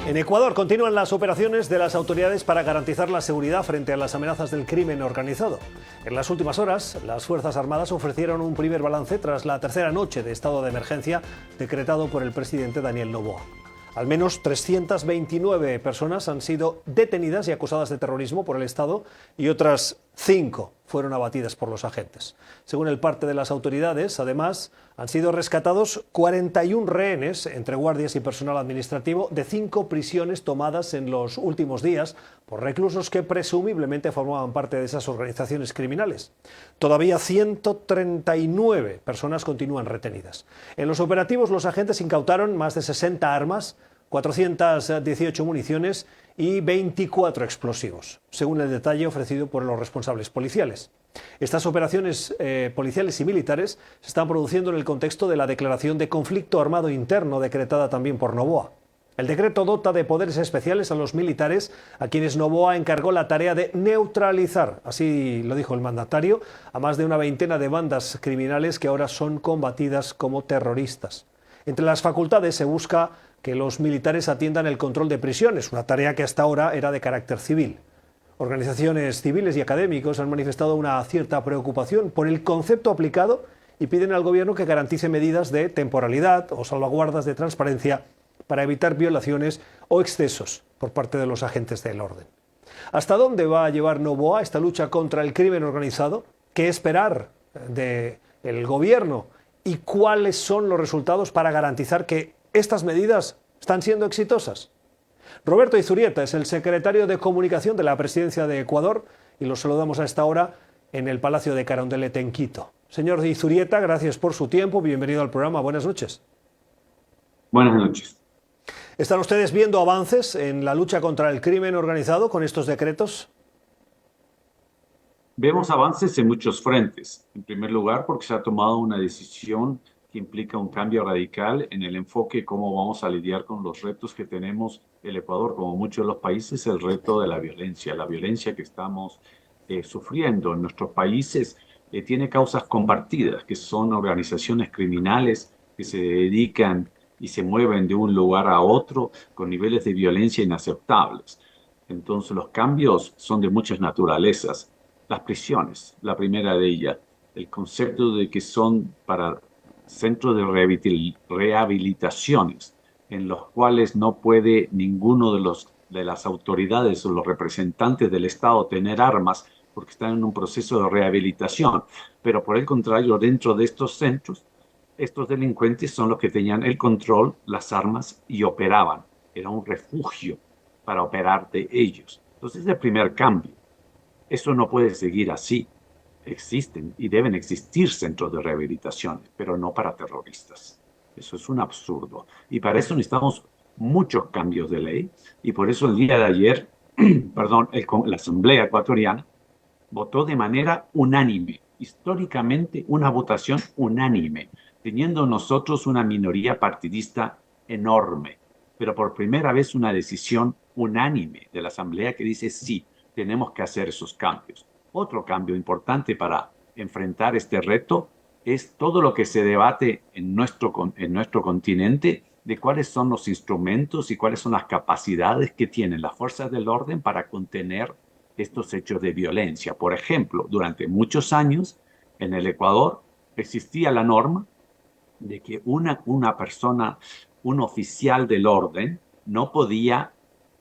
En Ecuador continúan las operaciones de las autoridades para garantizar la seguridad frente a las amenazas del crimen organizado. En las últimas horas, las Fuerzas Armadas ofrecieron un primer balance tras la tercera noche de estado de emergencia decretado por el presidente Daniel Noboa. Al menos 329 personas han sido detenidas y acusadas de terrorismo por el Estado y otras 5 fueron abatidas por los agentes. Según el parte de las autoridades, además, han sido rescatados 41 rehenes entre guardias y personal administrativo de 5 prisiones tomadas en los últimos días por reclusos que presumiblemente formaban parte de esas organizaciones criminales. Todavía 139 personas continúan retenidas. En los operativos, los agentes incautaron más de 60 armas, 418 municiones y 24 explosivos, según el detalle ofrecido por los responsables policiales. Estas operaciones policiales y militares se están produciendo en el contexto de la declaración de conflicto armado interno decretada también por Noboa. El decreto dota de poderes especiales a los militares, a quienes Noboa encargó la tarea de neutralizar, así lo dijo el mandatario, a más de una veintena de bandas criminales que ahora son combatidas como terroristas. Entre las facultades se busca que los militares atiendan el control de prisiones, una tarea que hasta ahora era de carácter civil. Organizaciones civiles y académicos han manifestado una cierta preocupación por el concepto aplicado y piden al gobierno que garantice medidas de temporalidad o salvaguardas de transparencia para evitar violaciones o excesos por parte de los agentes del orden. ¿Hasta dónde va a llevar Noboa esta lucha contra el crimen organizado? ¿Qué esperar del gobierno? ¿Y cuáles son los resultados para garantizar que estas medidas están siendo exitosas? Roberto Izurieta es el secretario de Comunicación de la Presidencia de Ecuador y lo saludamos a esta hora en el Palacio de Carondelet en Quito. Señor Izurieta, gracias por su tiempo, bienvenido al programa, buenas noches. Buenas noches. ¿Están ustedes viendo avances en la lucha contra el crimen organizado con estos decretos? Vemos avances en muchos frentes. En primer lugar, porque se ha tomado una decisión que implica un cambio radical en el enfoque de cómo vamos a lidiar con los retos que tenemos el Ecuador, como muchos de los países, el reto de la violencia que estamos sufriendo en nuestros países tiene causas compartidas, que son organizaciones criminales que se dedican y se mueven de un lugar a otro con niveles de violencia inaceptables. Entonces los cambios son de muchas naturalezas. Las prisiones, la primera de ellas, el concepto de que son para centros de rehabilitaciones en los cuales no puede ninguno de las autoridades o los representantes del Estado tener armas porque están en un proceso de rehabilitación. Pero por el contrario, dentro de estos centros, estos delincuentes son los que tenían el control, las armas y operaban. Era un refugio para operar de ellos. Entonces, es el primer cambio. Eso no puede seguir así. Existen y deben existir centros de rehabilitación, pero no para terroristas. Eso es un absurdo. Y para eso necesitamos muchos cambios de ley. Y por eso el día de ayer, la Asamblea Ecuatoriana votó de manera unánime, históricamente una votación unánime, teniendo nosotros una minoría partidista enorme, pero por primera vez una decisión unánime de la Asamblea que dice sí, tenemos que hacer esos cambios. Otro cambio importante para enfrentar este reto es todo lo que se debate en nuestro continente de cuáles son los instrumentos y cuáles son las capacidades que tienen las fuerzas del orden para contener estos hechos de violencia. Por ejemplo, durante muchos años en el Ecuador existía la norma de que una persona, un oficial del orden, no podía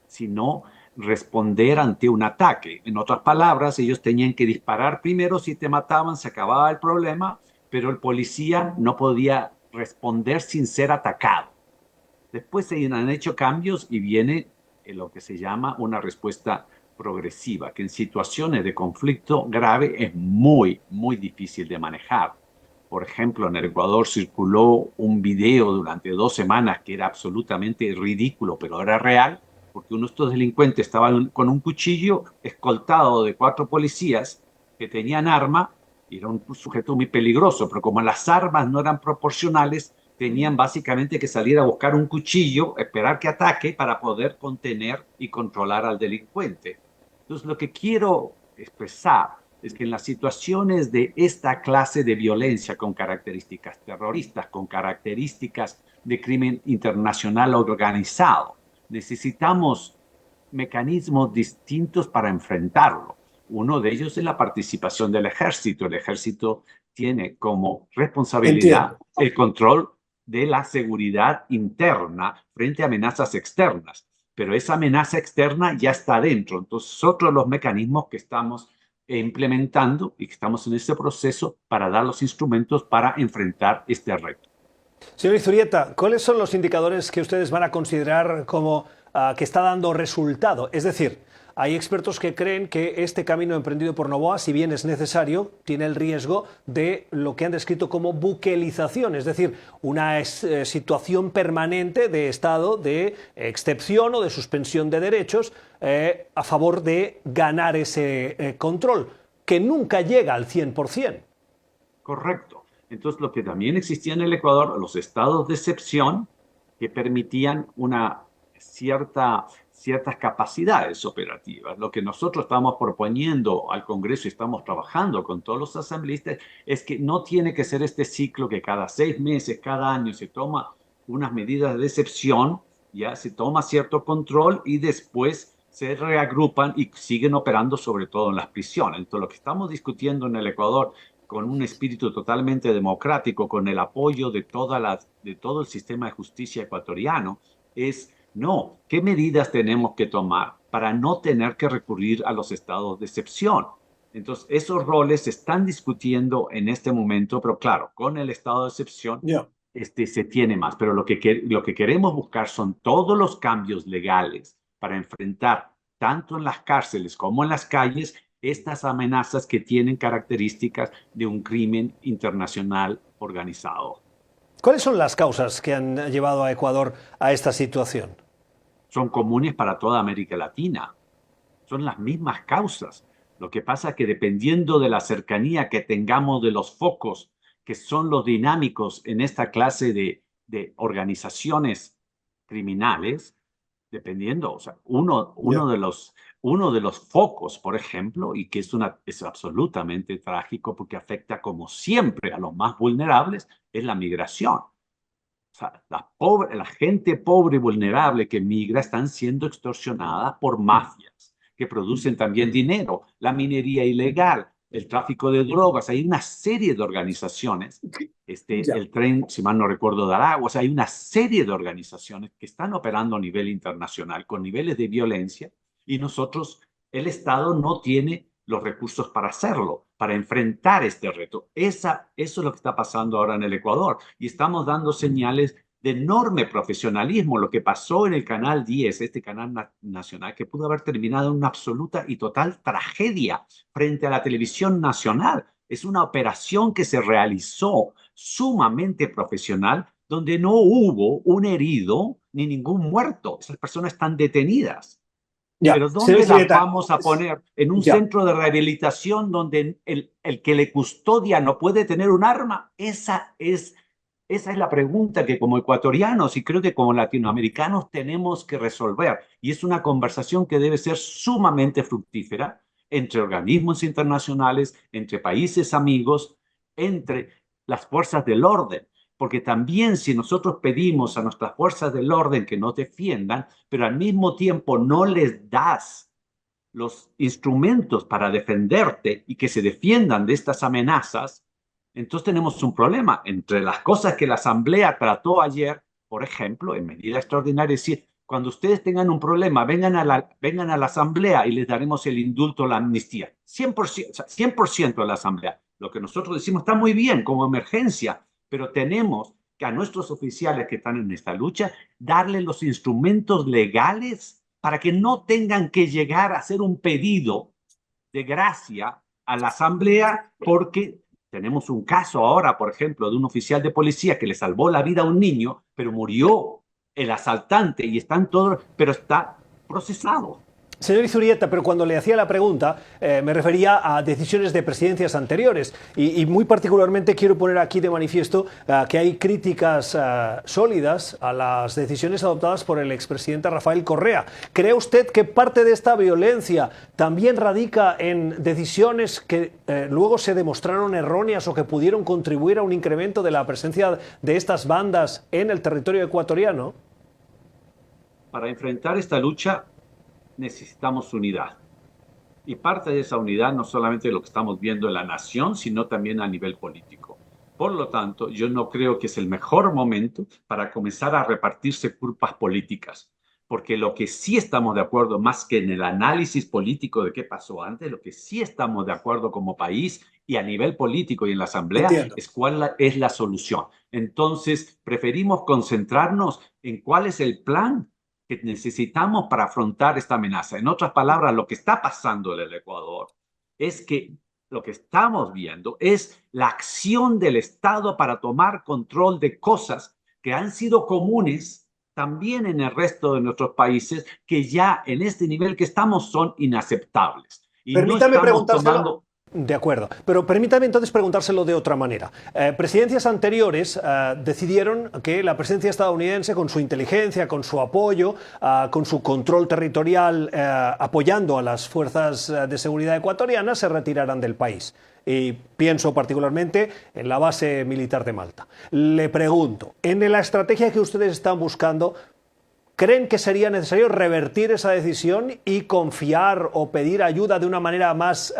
sino responder ante un ataque. En otras palabras, ellos tenían que disparar primero, si te mataban se acababa el problema, pero el policía no podía responder sin ser atacado. Después se han hecho cambios y viene lo que se llama una respuesta progresiva, que en situaciones de conflicto grave es muy, muy difícil de manejar. Por ejemplo, en el Ecuador circuló un video durante 2 semanas que era absolutamente ridículo, pero era real, porque uno de estos delincuentes estaba con un cuchillo escoltado de 4 policías que tenían arma, y era un sujeto muy peligroso, pero como las armas no eran proporcionales, tenían básicamente que salir a buscar un cuchillo, esperar que ataque para poder contener y controlar al delincuente. Entonces, lo que quiero expresar es que en las situaciones de esta clase de violencia con características terroristas, con características de crimen internacional organizado, necesitamos mecanismos distintos para enfrentarlo. Uno de ellos es la participación del ejército. El ejército tiene como responsabilidad Entiendo. el control de la seguridad interna frente a amenazas externas. Pero esa amenaza externa ya está dentro. Entonces, otros los mecanismos que estamos implementando y que estamos en ese proceso para dar los instrumentos para enfrentar este reto. Señor Izurieta, ¿cuáles son los indicadores que ustedes van a considerar como que está dando resultado? Es decir, hay expertos que creen que este camino emprendido por Noboa, si bien es necesario, tiene el riesgo de lo que han descrito como buquelización, es decir, una situación permanente de estado de excepción o de suspensión de derechos a favor de ganar ese control, que nunca llega al 100%. Correcto. Entonces, lo que también existía en el Ecuador, los estados de excepción que permitían una ciertas capacidades operativas. Lo que nosotros estamos proponiendo al Congreso y estamos trabajando con todos los asambleístas es que no tiene que ser este ciclo que cada 6 meses, cada año se toma unas medidas de excepción, ya se toma cierto control y después se reagrupan y siguen operando sobre todo en las prisiones. Entonces, lo que estamos discutiendo en el Ecuador con un espíritu totalmente democrático, con el apoyo de todo el sistema de justicia ecuatoriano, es no, ¿qué medidas tenemos que tomar para no tener que recurrir a los estados de excepción? Entonces, esos roles se están discutiendo en este momento, pero claro, con el estado de excepción se tiene más. Pero lo que queremos buscar son todos los cambios legales para enfrentar, tanto en las cárceles como en las calles, estas amenazas que tienen características de un crimen internacional organizado. ¿Cuáles son las causas que han llevado a Ecuador a esta situación? Son comunes para toda América Latina. Son las mismas causas. Lo que pasa es que dependiendo de la cercanía que tengamos de los focos, que son los dinámicos en esta clase de organizaciones criminales, dependiendo, o sea, uno de los focos, por ejemplo, y que es absolutamente trágico porque afecta como siempre a los más vulnerables, es la migración. O sea, la gente pobre y vulnerable que migra están siendo extorsionadas por mafias que producen también dinero, la minería ilegal, el tráfico de drogas. Hay una serie de organizaciones, el tren, si mal no recuerdo, de Aragua, o sea, hay una serie de organizaciones que están operando a nivel internacional con niveles de violencia y nosotros, el Estado no tiene los recursos para hacerlo, para enfrentar este reto. Eso es lo que está pasando ahora en el Ecuador y estamos dando señales de enorme profesionalismo. Lo que pasó en el Canal 10, este canal nacional, que pudo haber terminado en una absoluta y total tragedia frente a la televisión nacional. Es una operación que se realizó sumamente profesional, donde no hubo un herido ni ningún muerto. Esas personas están detenidas. Pero ¿dónde las vamos a poner? En un centro de rehabilitación donde el que le custodia no puede tener un arma. Esa es la pregunta que como ecuatorianos y creo que como latinoamericanos tenemos que resolver. Y es una conversación que debe ser sumamente fructífera entre organismos internacionales, entre países amigos, entre las fuerzas del orden. Porque también si nosotros pedimos a nuestras fuerzas del orden que nos defiendan, pero al mismo tiempo no les das los instrumentos para defenderte y que se defiendan de estas amenazas, entonces tenemos un problema. Entre las cosas que la Asamblea trató ayer, por ejemplo, en medida extraordinaria, es decir, cuando ustedes tengan un problema, vengan a la Asamblea y les daremos el indulto, la amnistía. 100%, o sea, 100% a la Asamblea. Lo que nosotros decimos está muy bien como emergencia, pero tenemos que a nuestros oficiales que están en esta lucha darles los instrumentos legales para que no tengan que llegar a hacer un pedido de gracia a la Asamblea porque tenemos un caso ahora, por ejemplo, de un oficial de policía que le salvó la vida a un niño, pero murió el asaltante y pero está procesado. Señor Izurieta, pero cuando le hacía la pregunta me refería a decisiones de presidencias anteriores y muy particularmente quiero poner aquí de manifiesto que hay críticas sólidas a las decisiones adoptadas por el expresidente Rafael Correa. ¿Cree usted que parte de esta violencia también radica en decisiones que luego se demostraron erróneas o que pudieron contribuir a un incremento de la presencia de estas bandas en el territorio ecuatoriano? Para enfrentar esta lucha necesitamos unidad. Y parte de esa unidad no solamente lo que estamos viendo en la nación, sino también a nivel político. Por lo tanto, yo no creo que es el mejor momento para comenzar a repartirse culpas políticas, porque lo que sí estamos de acuerdo, más que en el análisis político de qué pasó antes, lo que sí estamos de acuerdo como país y a nivel político y en la Asamblea Entiendo. es cuál es la solución. Entonces, preferimos concentrarnos en cuál es el plan que necesitamos para afrontar esta amenaza. En otras palabras, lo que está pasando en el Ecuador es que lo que estamos viendo es la acción del Estado para tomar control de cosas que han sido comunes también en el resto de nuestros países, que ya en este nivel que estamos son inaceptables. Y no Permítame estamos preguntárselo. tomando. De acuerdo, pero permítame entonces preguntárselo de otra manera. Presidencias anteriores decidieron que la presidencia estadounidense, con su inteligencia, con su apoyo, con su control territorial, apoyando a las fuerzas de seguridad ecuatorianas, se retiraran del país. Y pienso particularmente en la base militar de Malta. Le pregunto, en la estrategia que ustedes están buscando, ¿creen que sería necesario revertir esa decisión y confiar o pedir ayuda de una manera más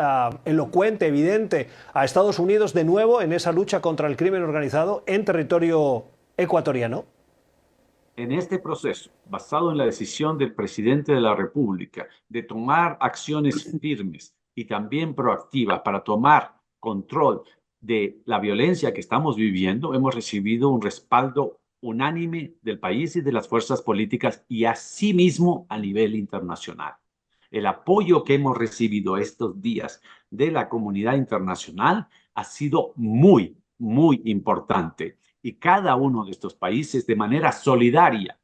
elocuente, evidente, a Estados Unidos de nuevo en esa lucha contra el crimen organizado en territorio ecuatoriano? En este proceso, basado en la decisión del presidente de la República de tomar acciones firmes y también proactivas para tomar control de la violencia que estamos viviendo, hemos recibido un respaldo unánime del país y de las fuerzas políticas y asimismo a nivel internacional. El apoyo que hemos recibido estos días de la comunidad internacional ha sido muy, muy importante. Y cada uno de estos países, de manera solidaria,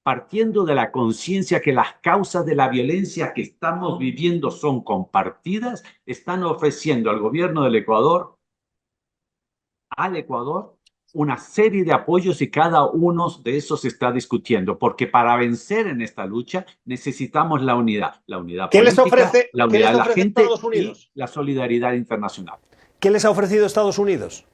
partiendo de la conciencia que las causas de la violencia que estamos viviendo son compartidas, están ofreciendo al gobierno del Ecuador, al Ecuador, una serie de apoyos y cada uno de esos se está discutiendo, porque para vencer en esta lucha necesitamos la unidad política, la qué unidad les de la ofrece gente Estados y Unidos? la solidaridad internacional. ¿Qué les ha ofrecido Estados Unidos?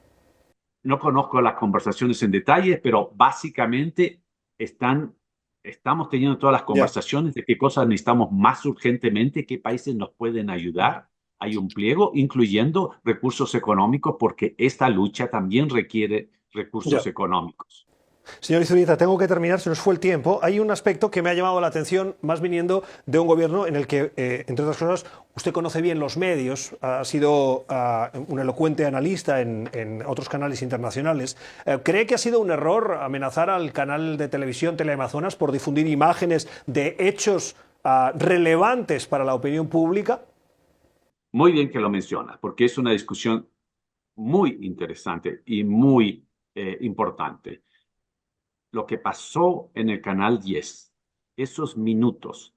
No conozco las conversaciones en detalle, pero básicamente estamos teniendo todas las Ya. conversaciones de qué cosas necesitamos más urgentemente, qué países nos pueden ayudar. Hay un pliego incluyendo recursos económicos porque esta lucha también requiere Ya. recursos económicos. Señor Izurita, tengo que terminar, se nos fue el tiempo. Hay un aspecto que me ha llamado la atención, más viniendo de un gobierno en el que, entre otras cosas, usted conoce bien los medios, ha sido un elocuente analista en otros canales internacionales. ¿Cree que ha sido un error amenazar al canal de televisión Teleamazonas por difundir imágenes de hechos relevantes para la opinión pública? Muy bien que lo mencionas, porque es una discusión muy interesante y muy importante. Lo que pasó en el Canal 10, esos minutos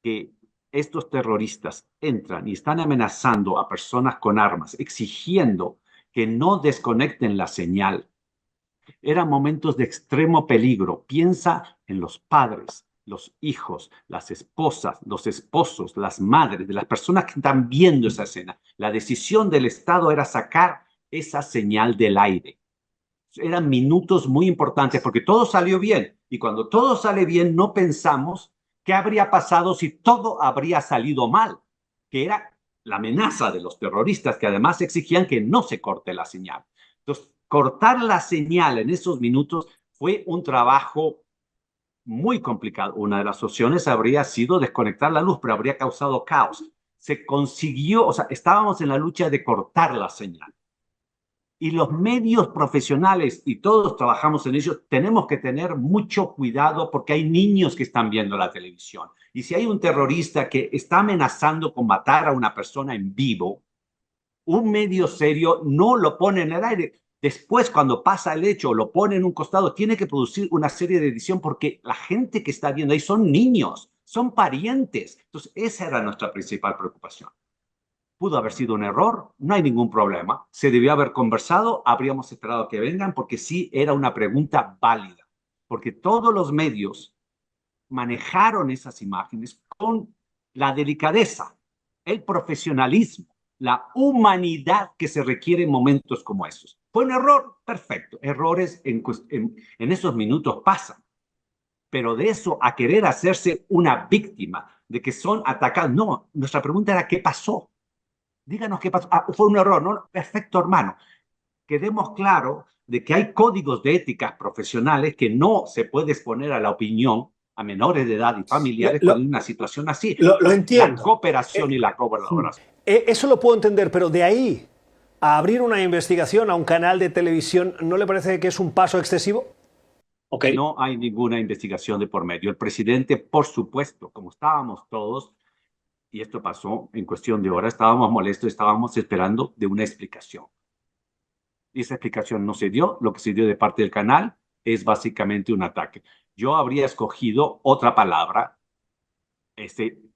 que estos terroristas entran y están amenazando a personas con armas, exigiendo que no desconecten la señal, eran momentos de extremo peligro. Piensa en los padres, los hijos, las esposas, los esposos, las madres, de las personas que están viendo esa escena. La decisión del Estado era sacar esa señal del aire. Eran minutos muy importantes porque todo salió bien. Y cuando todo sale bien, no pensamos qué habría pasado si todo habría salido mal, que era la amenaza de los terroristas que además exigían que no se corte la señal. Entonces, cortar la señal en esos minutos fue un trabajo muy complicado. Una de las opciones habría sido desconectar la luz, pero habría causado caos. Se consiguió, o sea, estábamos en la lucha de cortar la señal. Y los medios profesionales, y todos trabajamos en ellos, tenemos que tener mucho cuidado porque hay niños que están viendo la televisión. Y si hay un terrorista que está amenazando con matar a una persona en vivo, un medio serio no lo pone en el aire. Después, cuando pasa el hecho, lo pone en un costado, tiene que producir una serie de edición porque la gente que está viendo ahí son niños, son parientes. Entonces, esa era nuestra principal preocupación. Pudo haber sido un error, no hay ningún problema. Se debió haber conversado, habríamos esperado que vengan porque sí era una pregunta válida. Porque todos los medios manejaron esas imágenes con la delicadeza, el profesionalismo, la humanidad que se requiere en momentos como esos. ¿Fue un error? Perfecto. Errores en esos minutos pasan. pero de eso a querer hacerse una víctima, de que son atacados, no, nuestra pregunta era ¿qué pasó? Díganos qué pasó. Fue un error, ¿no? Perfecto, hermano. Quedemos claro de que hay códigos de éticas profesionales que no se puede exponer a la opinión a menores de edad y familiares cuando hay una situación así. Lo entiendo. La cooperación y la colaboración. Eso lo puedo entender, pero de ahí a abrir una investigación a un canal de televisión, ¿no le parece que es un paso excesivo? Okay. No hay ninguna investigación de por medio. El presidente, por supuesto, como estábamos todos, y esto pasó en cuestión de horas, estábamos molestos, estábamos esperando de una explicación. Y esa explicación no se dio. Lo que se dio de parte del canal es básicamente un ataque. Yo habría escogido otra palabra.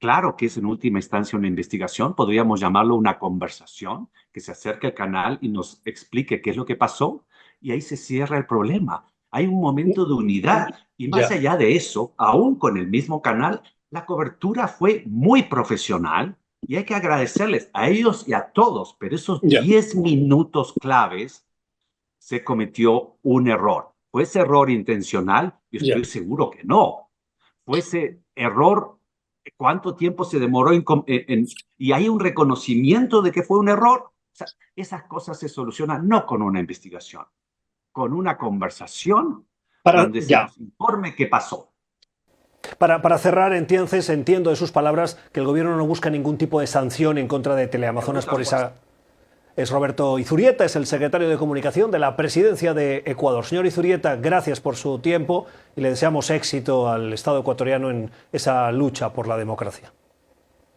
Claro que es en última instancia una investigación, podríamos llamarlo una conversación, que se acerque al canal y nos explique qué es lo que pasó, y ahí se cierra el problema. Hay un momento de unidad, y más allá de eso, aún con el mismo canal, la cobertura fue muy profesional, y hay que agradecerles a ellos y a todos, pero esos 10 minutos claves se cometió un error. ¿Fue ese error intencional? Yo estoy seguro que no. Fue ese error. ¿Cuánto tiempo se demoró y hay un reconocimiento de que fue un error? O sea, esas cosas se solucionan no con una investigación, con una conversación donde se nos informe qué pasó. Para cerrar, entonces, entiendo de sus palabras que el gobierno no busca ningún tipo de sanción en contra de Teleamazonas por esa... Es Roberto Izurieta, es el secretario de Comunicación de la Presidencia de Ecuador. Señor Izurieta, gracias por su tiempo y le deseamos éxito al Estado ecuatoriano en esa lucha por la democracia.